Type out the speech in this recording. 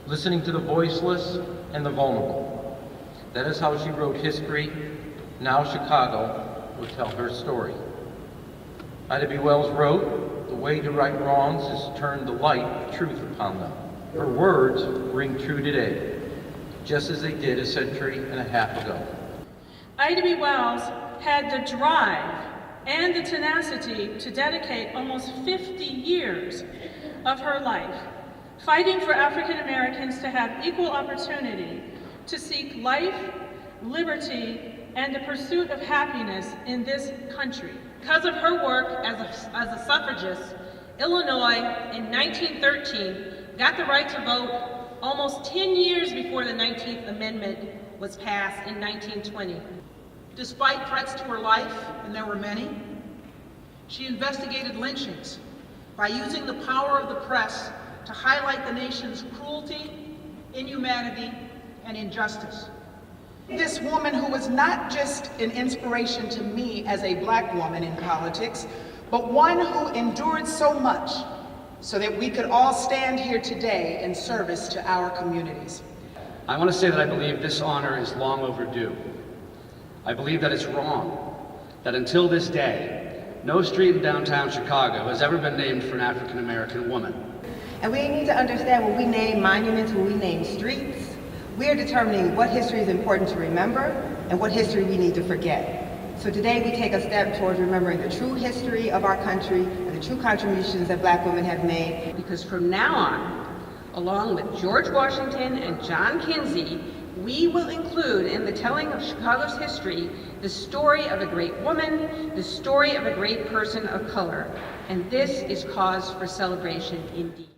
listening to the voiceless and the vulnerable. That is how she wrote history. Now Chicago will tell her story. Ida B. Wells wrote, "The way to right wrongs is to turn the light of truth upon them." Her words ring true today, just as they did a century and a half ago. Ida B. Wells had the drive and the tenacity to dedicate almost 50 years of her life fighting for African Americans to have equal opportunity to seek life, liberty, and the pursuit of happiness in this country. Because of her work as a suffragist, Illinois in 1913 got the right to vote almost 10 years before the 19th Amendment was passed in 1920. Despite threats to her life, and there were many, she investigated lynchings by using the power of the press to highlight the nation's cruelty, inhumanity, and injustice. This woman who was not just an inspiration to me as a Black woman in politics, but one who endured so much so that we could all stand here today in service to our communities. I want to say that I believe this honor is long overdue. I believe that it's wrong, that until this day, no street in downtown Chicago has ever been named for an African American woman. And we need to understand when we name monuments, when we name streets, we are determining what history is important to remember and what history we need to forget. So today we take a step towards remembering the true history of our country and the true contributions that Black women have made. Because from now on, along with George Washington and John Kinsey, we will include in the telling of Chicago's history the story of a great woman, the story of a great person of color. And this is cause for celebration indeed.